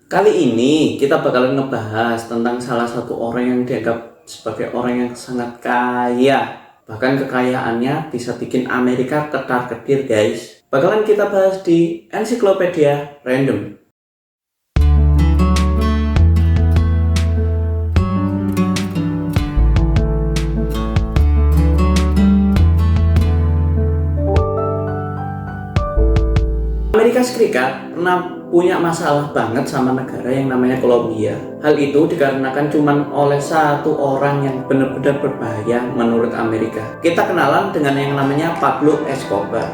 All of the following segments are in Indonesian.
Kali ini kita bakalan ngebahas tentang salah satu orang yang dianggap sebagai orang yang sangat kaya. Bahkan kekayaannya bisa bikin Amerika ketar-ketir, guys. Bakalan kita bahas di Ensiklopedia Random. Amerika Serikat pernah punya masalah banget sama negara yang namanya Kolombia. Hal itu dikarenakan cuman oleh satu orang yang benar-benar berbahaya menurut Amerika. Kita kenalan dengan yang namanya Pablo Escobar.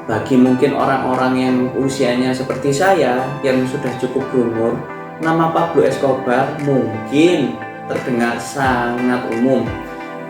Bagi mungkin orang-orang yang usianya seperti saya yang sudah cukup berumur, nama Pablo Escobar mungkin terdengar sangat umum.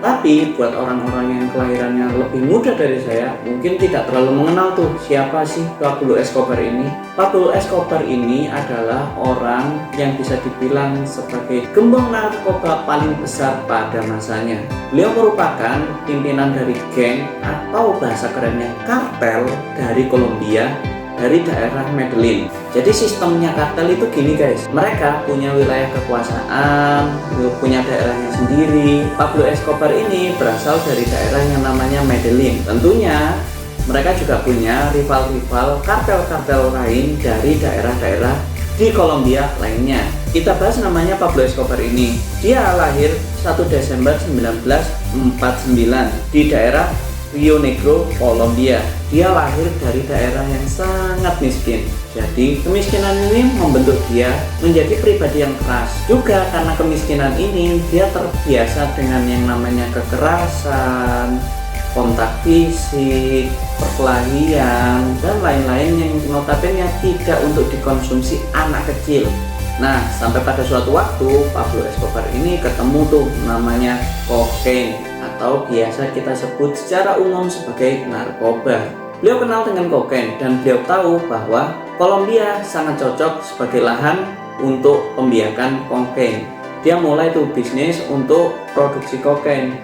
Tapi buat orang-orang yang kelahirannya lebih muda dari saya, mungkin tidak terlalu mengenal tuh siapa sih Pablo Escobar ini. Pablo Escobar ini adalah orang yang bisa dibilang sebagai gembong narkoba paling besar pada masanya. Beliau merupakan pimpinan dari geng atau bahasa kerennya kartel dari Kolombia, dari daerah Medellin. Jadi sistemnya kartel itu gini, guys. Mereka punya wilayah kekuasaan, punya daerahnya sendiri. Pablo Escobar ini berasal dari daerah yang namanya Medellin. Tentunya mereka juga punya rival-rival kartel-kartel lain dari daerah-daerah di Kolombia lainnya. Kita bahas namanya Pablo Escobar ini. Dia lahir 1 Desember 1949 di daerah Rio Negro, Kolombia. Dia lahir dari daerah yang sangat miskin. Jadi kemiskinan ini membentuk dia menjadi pribadi yang keras. Juga karena kemiskinan ini dia terbiasa dengan yang namanya kekerasan, kontak fisik, perkelahian, dan lain-lain yang notabene tidak untuk dikonsumsi anak kecil. Nah, sampai pada suatu waktu Pablo Escobar ini ketemu tuh namanya kokain, atau biasa kita sebut secara umum sebagai narkoba. Beliau kenal dengan kokain dan beliau tahu bahwa Kolombia sangat cocok sebagai lahan untuk pembiakan kokain. Dia mulai tuh bisnis untuk produksi kokain,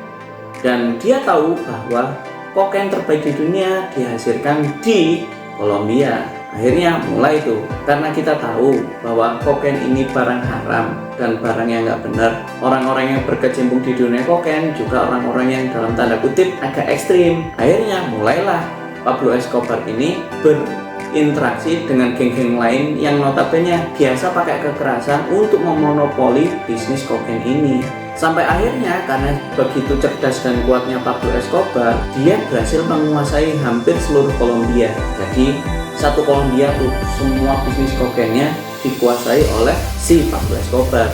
dan dia tahu bahwa kokain terbaik di dunia dihasilkan di Kolombia. Akhirnya mulai tuh, karena kita tahu bahwa kokain ini barang haram dan barang yang nggak benar. Orang-orang yang berkecimpung di dunia kokain juga orang-orang yang dalam tanda kutip agak ekstrim. Akhirnya mulailah Pablo Escobar ini berinteraksi dengan geng-geng lain yang notabene biasa pakai kekerasan untuk memonopoli bisnis kokain ini. Sampai akhirnya karena begitu cerdas dan kuatnya Pablo Escobar, dia berhasil menguasai hampir seluruh Kolombia. Jadi satu Kolombia tuh semua bisnis kokainnya dikuasai oleh si Pablo Escobar.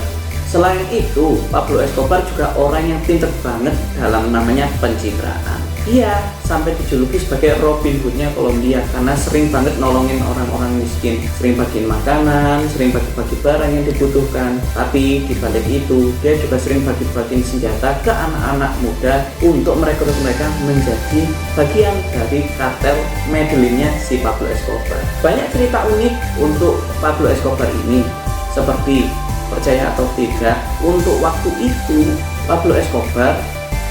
Selain itu, Pablo Escobar juga orang yang pinter banget dalam namanya pencitraan. Dia sampai dijuluki sebagai Robin Hood-nya Kolombia karena sering banget nolongin orang-orang miskin, sering bagiin makanan, sering bagi-bagi barang yang dibutuhkan. Tapi di balik itu, dia juga sering bagi-bagiin senjata ke anak-anak muda untuk merekrut mereka menjadi bagian dari kartel Medellin-nya si Pablo Escobar. Banyak cerita unik untuk Pablo Escobar ini, seperti percaya atau tidak, untuk waktu itu Pablo Escobar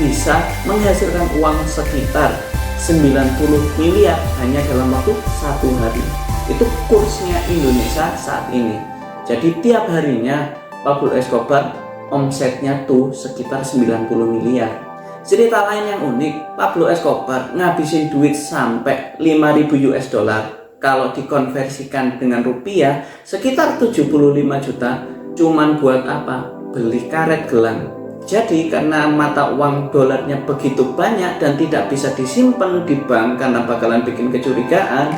bisa menghasilkan uang sekitar 90 miliar hanya dalam waktu 1 hari. Itu kursnya Indonesia saat ini. Jadi tiap harinya Pablo Escobar omsetnya tuh sekitar 90 miliar. Cerita lain yang unik, Pablo Escobar ngabisin duit sampai 5.000 US dollar. Kalau dikonversikan dengan rupiah sekitar 75 juta. Cuman buat apa? Beli karet gelang. Jadi karena mata uang dolarnya begitu banyak dan tidak bisa disimpan di bank karena bakalan bikin kecurigaan,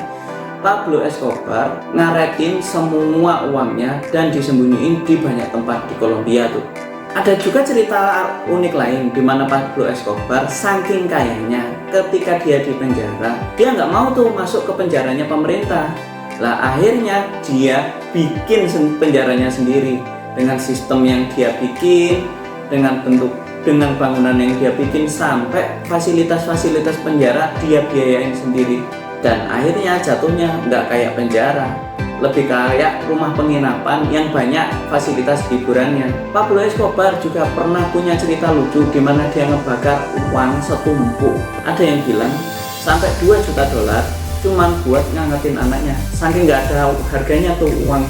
Pablo Escobar ngaretin semua uangnya dan disembunyiin di banyak tempat di Kolombia tuh. Ada juga cerita unik lain di mana Pablo Escobar saking kayanya ketika dia di penjara, dia nggak mau tuh masuk ke penjaranya pemerintah. Lah akhirnya dia bikin penjaranya sendiri dengan sistem yang dia bikin, dengan bangunan yang dia bikin, sampai fasilitas-fasilitas penjara dia biayain sendiri. Dan akhirnya jatuhnya nggak kayak penjara, lebih kayak rumah penginapan yang banyak fasilitas hiburannya. Pablo Escobar juga pernah punya cerita lucu di mana dia ngebakar uang setumpuk. Ada yang bilang sampai 2 juta dolar cuman buat ngangetin anaknya, saking nggak ada harganya tuh uang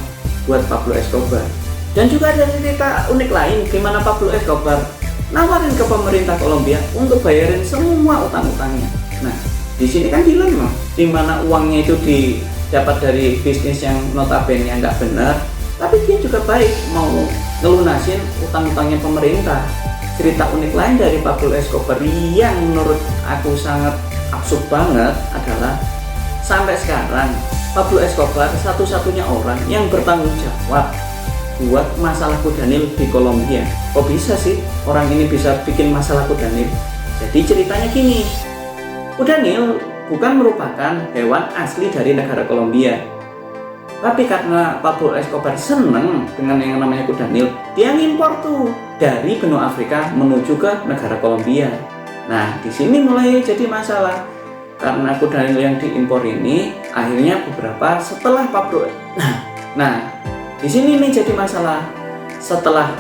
buat Pablo Escobar. Dan juga ada cerita unik lain di mana Pablo Escobar nawarin ke pemerintah Kolombia untuk bayarin semua utang-utangnya. Nah, di sini kan dilema, di mana uangnya itu didapat dari bisnis yang notabene nggak benar, tapi dia juga baik mau ngelunasin utang-utangnya pemerintah. Cerita unik lain dari Pablo Escobar yang menurut aku sangat absurd banget adalah sampai sekarang Pablo Escobar satu-satunya orang yang bertanggung jawab buat masalah kudanil di Kolombia. Kok bisa sih orang ini bisa bikin masalah kudanil? Jadi ceritanya gini, kudanil bukan merupakan hewan asli dari negara Kolombia. Tapi karena Pablo Escobar seneng dengan yang namanya kudanil, dia ngimpor tuh dari benua Afrika menuju ke negara Kolombia. Nah, di sini mulai jadi masalah karena kudanil yang diimpor ini akhirnya beberapa setelah Pablo. Nah, di sini nih jadi masalah. Setelah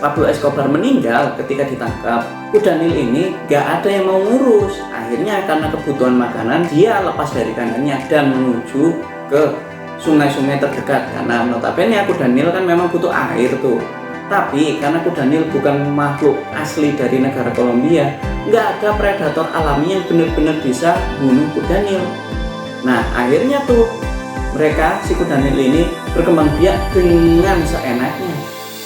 Pablo Escobar meninggal ketika ditangkap, kudanil ini gak ada yang mau ngurus. Akhirnya karena kebutuhan makanan, dia lepas dari kandangnya dan menuju ke sungai-sungai terdekat. Karena notabene kudanil kan memang butuh air tuh. Tapi karena kudanil bukan makhluk asli dari negara Kolombia, gak ada predator alami yang benar-benar bisa bunuh kudanil. Nah, akhirnya tuh mereka si kudanil ini berkembang biak dengan seenaknya.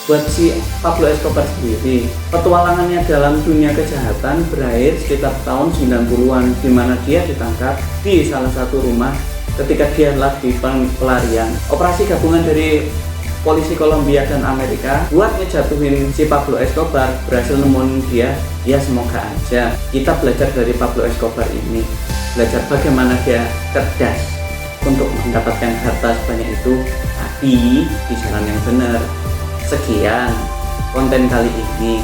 Buat si Pablo Escobar sendiri, petualangannya dalam dunia kejahatan berakhir sekitar tahun 90-an, di mana dia ditangkap di salah satu rumah ketika dia lagi pelarian. Operasi gabungan dari polisi Kolombia dan Amerika buat ngejatuhin si Pablo Escobar berhasil nemuin dia. Ya semoga aja kita belajar dari Pablo Escobar ini, belajar bagaimana dia cerdas untuk mendapatkan harta sebanyak itu, tapi di jalan yang benar. Sekian konten kali ini.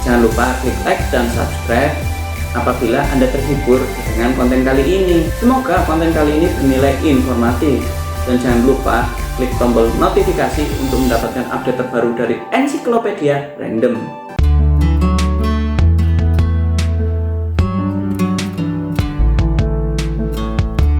Jangan lupa klik like dan subscribe apabila Anda terhibur dengan konten kali ini. Semoga konten kali ini bernilai informatif. Dan jangan lupa klik tombol notifikasi untuk mendapatkan update terbaru dari Ensiklopedia Random.